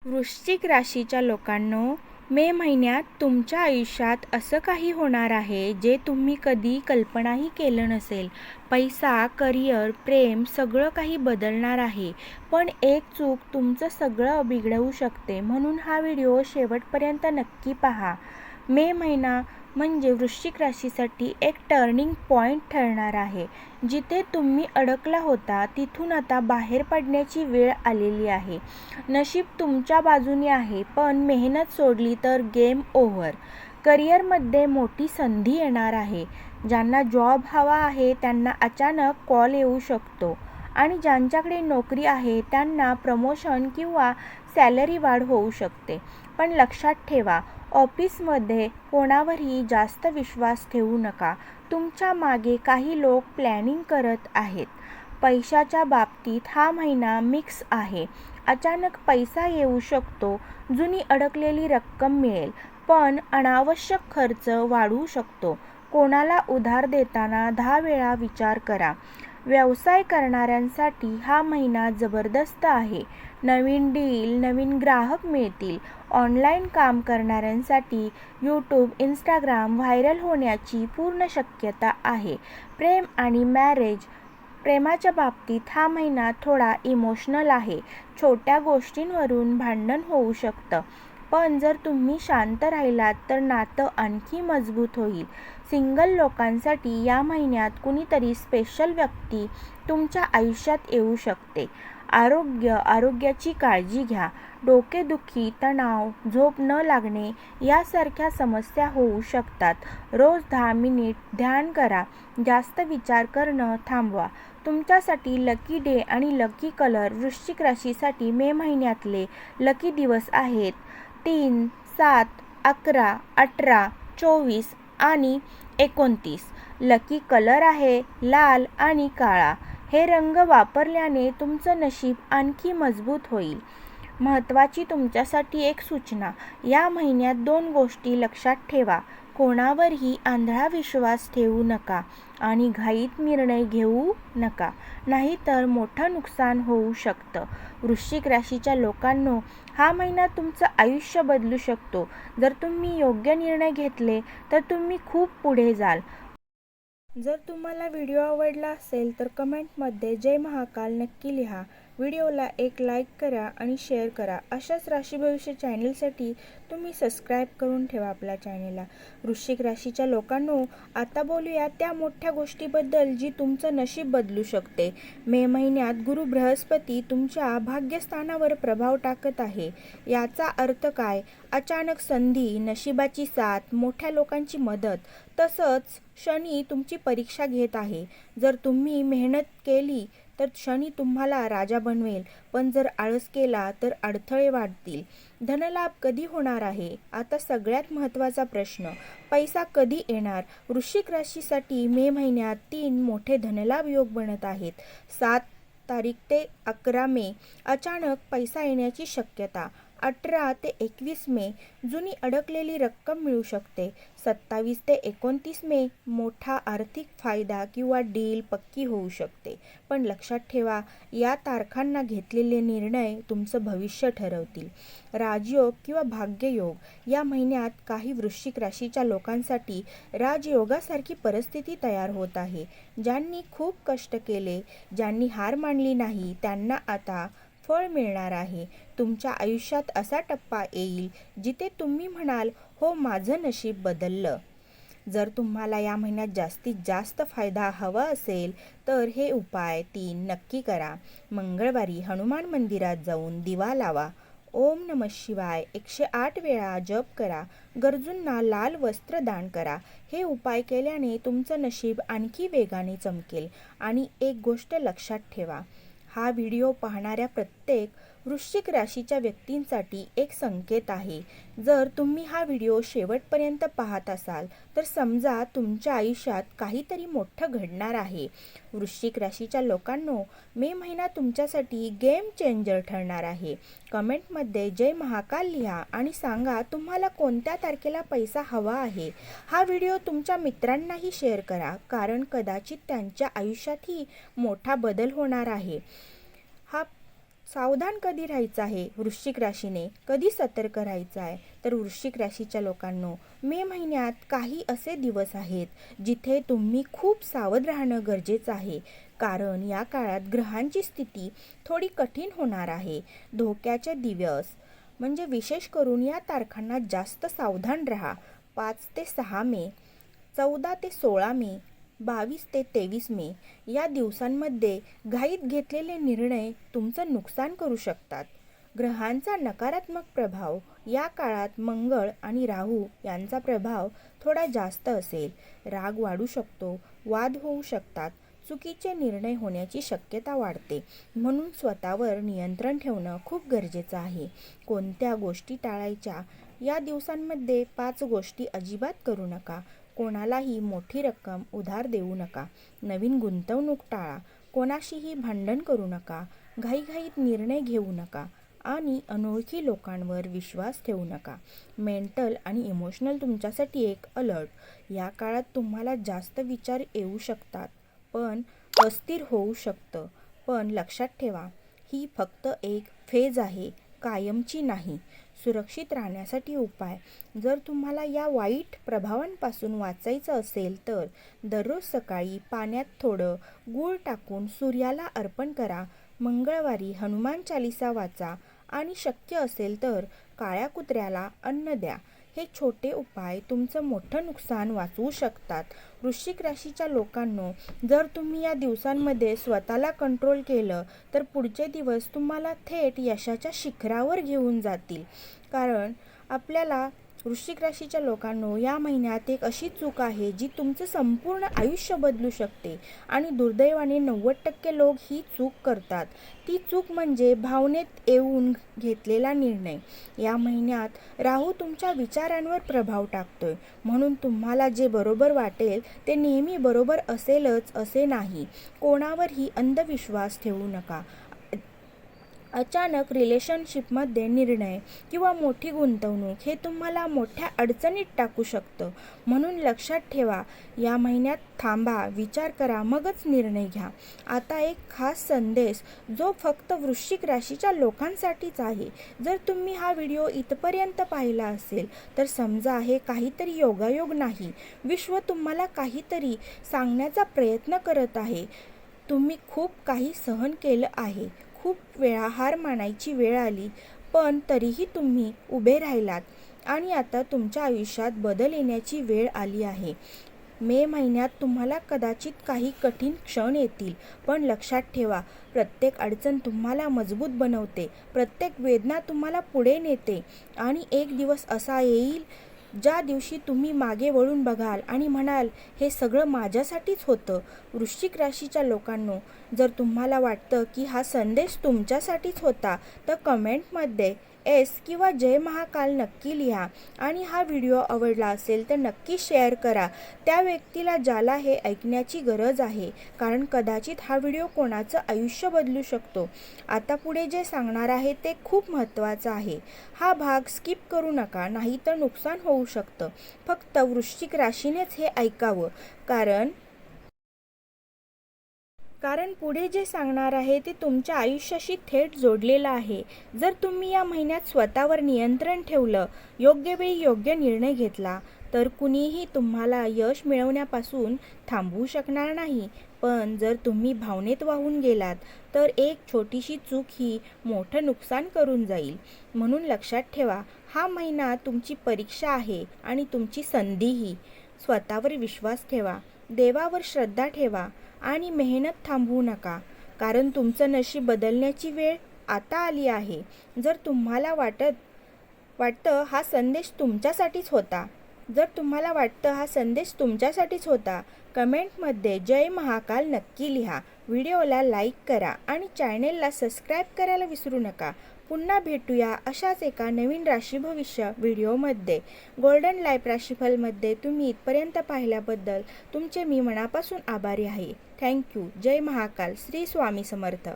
वृश्चिक राशीच्या लोकांनो, मे महिन्यात तुमच्या आयुष्यात असं काही होणार आहे जे तुम्ही कधी कल्पनाही केलं नसेल. पैसा, करिअर, प्रेम सगळं काही बदलणार आहे. पण एक चूक तुमचं सगळं बिघडवू शकते, म्हणून हा व्हिडिओ शेवटपर्यंत नक्की पहा. मे महिना म्हणजे वृश्चिक राशीसाठी एक टर्निंग पॉइंट ठरणार आहे. जिथे तुम्ही अडकला होता तिथून आता बाहेर पडण्याची वेळ आलेली आहे. नशीब तुमच्या बाजूने आहे, पण मेहनत सोडली तर गेम ओव्हर. करिअरमध्ये मोठी संधी येणार आहे. ज्यांना जॉब हवा आहे त्यांना अचानक कॉल येऊ शकतो आणि ज्यांच्याकडे नोकरी आहे त्यांना प्रमोशन किंवा सॅलरी वाढ होऊ शकते. पण लक्षात ठेवा, ऑफिसमध्ये कोणावरही जास्त विश्वास ठेवू नका. तुमच्या मागे काही लोक प्लॅनिंग करत आहेत. पैशाच्या बाबतीत हा महिना मिक्स आहे. अचानक पैसा येऊ शकतो, जुनी अडकलेली रक्कम मिळेल, पण अनावश्यक खर्च वाढू शकतो. कोणाला उधार देताना 10 वेळा विचार करा. व्यवसाय करणाऱ्यांसाठी हा महिना जबरदस्त आहे. नवीन डील, नवीन ग्राहक मिळतील. ऑनलाईन काम करणाऱ्यांसाठी यूट्यूब, इंस्टाग्राम व्हायरल होण्याची पूर्ण शक्यता आहे. प्रेम आणि प्रेमाच्या बाबतीत हा महिना थोडा इमोशनल आहे. छोट्या गोष्टींवरून भांडण होऊ शकतं, पण जर तुम्ही शांत राहिलात तर नातं आणखी मजबूत होईल. सिंगल लोकांसाठी या महिन्यात कुणीतरी स्पेशल व्यक्ती तुमच्या आयुष्यात येऊ शकते. आरोग्याची काळजी घ्या. डोकेदुखी, तणाव, झोप न लागणे यासारख्या समस्या होऊ शकतात. रोज 10 मिनिट ध्यान करा. जास्त विचार करणं थांबवा. तुमच्यासाठी लकी डे आणि लकी कलर. वृश्चिक राशीसाठी मे महिन्यातले लकी दिवस आहेत 3, 7, 11, 18, 24 आणि 29. लकी कलर आहे लाल आणि काळा. हे रंग वापरल्याने तुमचं नशीब आणखी मजबूत होईल. महत्त्वाची तुमच्यासाठी एक सूचना. या महिन्यात 2 गोष्टी लक्षात ठेवा. कोणावरही आंधळा विश्वास ठेवू नका आणि घाईत निर्णय घेऊ नका, नाहीतर मोठं नुकसान होऊ शकतं. वृश्चिक राशीच्या लोकांनो, हा महिना तुमचं आयुष्य बदलू शकतो. जर तुम्ही योग्य निर्णय घेतले तर तुम्ही खूप पुढे जाल. जर तुम्हाला व्हिडिओ आवडला असेल तर कमेंटमध्ये जय महाकाल नक्की लिहा. व्हिडिओला एक लाईक करा आणि शेअर करा. अशाच राशी भविष्य चॅनलसाठी तुम्ही सबस्क्राईब करून ठेवा आपल्या चॅनलला. वृश्चिक राशीच्या लोकांनो, आता बोलूया त्या मोठ्या गोष्टीबद्दल जी तुमचं नशीब बदलू शकते. मे महिन्यात गुरु बृहस्पती तुमच्या भाग्यस्थानावर प्रभाव टाकत आहे. याचा अर्थ काय? अचानक संधी, नशिबाची साथ, मोठ्या लोकांची मदत. तसंच शनी तुमची परीक्षा घेत आहे. जर तुम्ही मेहनत केली तर शनी तुम्हाला राजा बनवेल, पण जर आळस केला तर अडथळे वाढतील. धनलाभ कधी होणार आहे? आता सगळ्यात महत्त्वाचा प्रश्न, पैसा कधी येणार? वृश्चिक राशीसाठी मे महिन्यात 3 मोठे धनलाभ योग बनत आहेत. 7 तारीख ते 11 मे अचानक पैसा येण्याची शक्यता. 18 ते 21 मे जुनी अडकलेली रक्कम मिळू शकते. 27 ते 29 मे मोठा आर्थिक फायदा किंवा डील पक्की होऊ शकते. पण लक्षात ठेवा, या तारखांना घेतलेले निर्णय तुमचं भविष्य ठरवतील. राजयोग किंवा भाग्ययोग. या महिन्यात काही वृश्चिक राशीच्या लोकांसाठी राजयोगासारखी परिस्थिती तयार होत आहे. ज्यांनी खूप कष्ट केले, ज्यांनी हार मानली नाही, त्यांना आता फळ मिळणार आहे. तुमच्या आयुष्यात असा टप्पा येईल जिथे तुम्ही म्हणाल, हो, माझं नशीब बदललं. जर तुम्हाला या महिन्यात जास्तीत जास्त फायदा हवा असेल तर हे उपाय 3 नक्की करा. मंगळवारी हनुमान मंदिरात जाऊन दिवा लावा. ओम नमः शिवाय 108 वेळा जप करा. गरजूंना लाल वस्त्र दान करा. हे उपाय केल्याने तुमचं नशीब आणखी वेगाने चमकेल. आणि एक गोष्ट लक्षात ठेवा, हा व्हिडिओ पाहणाऱ्या प्रत्येक वृश्चिक राशीच्या व्यक्तींसाठी एक संकेत आहे. जर तुम्ही हा व्हिडिओ शेवटपर्यंत पाहत असाल तर समजा तुमच्या आयुष्यात काहीतरी मोठं घडणार आहे. वृश्चिक राशीच्या लोकांनो, मे महिना तुमच्यासाठी गेम चेंजर ठरणार आहे. कमेंटमध्ये जय महाकाल लिहा आणि सांगा तुम्हाला कोणत्या तारखेला पैसा हवा आहे. हा व्हिडिओ तुमच्या मित्रांनाही शेअर करा, कारण कदाचित त्यांच्या आयुष्यातही मोठा बदल होणार आहे. हा सावधान कधी राहायचं आहे वृश्चिक राशीने, कधी सतर्क राहायचं आहे? तर वृश्चिक राशीच्या लोकांनो, मे महिन्यात काही असे दिवस आहेत जिथे तुम्ही खूप सावध राहणं गरजेचं आहे. कारण या काळात ग्रहांची स्थिती थोडी कठीण होणार आहे. धोक्याचे दिवस म्हणजे विशेष करून या तारखांना जास्त सावधान राहा. 5 ते 6 मे, 14 ते 16 मे, 22 ते 23 मे या दिवसांमध्ये घाईत घेतलेले निर्णय तुमचं नुकसान करू शकतात. ग्रहांचा नकारात्मक प्रभाव या काळात मंगळ आणि राहू यांचा प्रभाव थोडा जास्त असेल. राग वाढू शकतो, वाद होऊ शकतात, चुकीचे निर्णय होण्याची शक्यता वाढते. म्हणून स्वतःवर नियंत्रण ठेवणं खूप गरजेचं आहे. कोणत्या गोष्टी टाळायच्या? या दिवसांमध्ये 5 गोष्टी अजिबात करू नका. कोणालाही मोठी रक्कम उधार देऊ नका. नवीन गुंतवणूक टाळा. कोणाशीही भांडण करू नका. घाईघाईत निर्णय घेऊ नका आणि अनोळखी लोकांवर विश्वास ठेवू नका. मेंटल आणि इमोशनल तुमच्यासाठी एक अलर्ट. या काळात तुम्हाला जास्त विचार येऊ शकतात, पण अस्थिर होऊ शकतं. पण लक्षात ठेवा, ही फक्त एक फेज आहे, कायमची नाही. सुरक्षित राहण्यासाठी उपाय. जर तुम्हाला या वाईट प्रभावांपासून वाचायचं असेल तर दररोज सकाळी पाण्यात थोडं गूळ टाकून सूर्याला अर्पण करा. मंगळवारी हनुमान चालीसा वाचा आणि शक्य असेल तर काळ्या कुत्र्याला अन्न द्या. हे छोटे उपाय तुमचं मोठं नुकसान वाचवू शकतात. वृश्चिक राशीच्या लोकांनो, जर तुम्ही या दिवसांमध्ये स्वतःला कंट्रोल केलं तर पुढचे दिवस तुम्हाला थेट यशाच्या शिखरावर घेऊन जातील. कारण आपल्याला वृश्चिक राशीच्या लोकांनो, या महिन्यात एक अशी चूक आहे जी तुमचं संपूर्ण आयुष्य बदलू शकते आणि दुर्दैवाने 90% लोक ही चूक करतात. ती चूक म्हणजे भावनेत येऊन घेतलेला निर्णय. या महिन्यात राहू तुमच्या विचारांवर प्रभाव टाकतोय. म्हणून तुम्हाला जे बरोबर वाटेल ते नेहमी बरोबर असेलच असे नाही. कोणावरही अंधविश्वास ठेवू नका. अचानक रिलेशनशिपमध्ये निर्णय किंवा मोठी गुंतवणूक हे तुम्हाला मोठ्या अडचणीत टाकू शकतं. म्हणून लक्षात ठेवा, या महिन्यात थांबा, विचार करा, मगच निर्णय घ्या. आता एक खास संदेश जो फक्त वृश्चिक राशीच्या लोकांसाठीच आहे. जर तुम्ही हा व्हिडिओ इथपर्यंत पाहिला असेल तर समजा हे काहीतरी योगायोग नाही. विश्व तुम्हाला काहीतरी सांगण्याचा प्रयत्न करत आहे. तुम्ही खूप काही सहन केलं आहे. खूप वेळा हार मानायची वेळ आली, पण तरीही तुम्ही उभे राहिलात आणि आता तुमच्या आयुष्यात बदल येण्याची वेळ आली आहे. मे महिन्यात तुम्हाला कदाचित काही कठीण क्षण येतील, पण लक्षात ठेवा, प्रत्येक अडचण तुम्हाला मजबूत बनवते. प्रत्येक वेदना तुम्हाला पुढे नेते आणि एक दिवस असा येईल ज्या दिवशी तुम्ही मागे वळून बघाल आणि म्हणाल, हे सगळं माझ्यासाठीच होतं. वृश्चिक राशीच्या लोकांनो, जर तुम्हाला वाटतं की हा संदेश तुमच्यासाठीच होता तर कमेंटमध्ये एस किंवा जय महाकाल नक्की लिहा. आणि हा व्हिडिओ आवडला असेल तर नक्की शेअर करा त्या व्यक्तीला ज्याला हे ऐकण्याची गरज आहे. कारण कदाचित हा व्हिडिओ कोणाचं आयुष्य बदलू शकतो. आता पुढे जे सांगणार आहे ते खूप महत्त्वाचं आहे. हा भाग स्किप करू नका, नाहीतर नुकसान होऊ शकतं. फक्त वृश्चिक राशीनेच हे ऐकावं, कारण पुढे जे सांगणार आहे ते तुमच्या आयुष्याशी थेट जोडलेलं आहे. जर तुम्ही या महिन्यात स्वतःवर नियंत्रण ठेवलं, योग्य वेळी योग्य निर्णय घेतला, तर कुणीही तुम्हाला यश मिळवण्यापासून थांबवू शकणार नाही. पण जर तुम्ही भावनेत वाहून गेलात तर एक छोटीशी चूक ही मोठं नुकसान करून जाईल. म्हणून लक्षात ठेवा, हा महिना तुमची परीक्षा आहे आणि तुमची संधीही. स्वतःवर विश्वास ठेवा, देवावर श्रद्धा ठेवा आणि मेहनत थांबवू नका. कारण तुमचं नशीब बदलण्याची वेळ आता आली आहे. जर तुम्हाला वाटतं हा संदेश तुमच्यासाठीच होता, कमेंटमध्ये जय महाकाल नक्की लिहा. व्हिडिओला लाईक करा आणि चॅनेलला सबस्क्राईब करायला विसरू नका. पुन्हा भेटूया अशाच एका नवीन राशी भविष्य व्हिडिओमध्ये. गोल्डन लाईफ राशीफलमध्ये तुम्ही इथपर्यंत पाहिल्याबद्दल तुमचे मी मनापासून आभारी आहे. थँक्यू. जय महाकाल. श्री स्वामी समर्थ.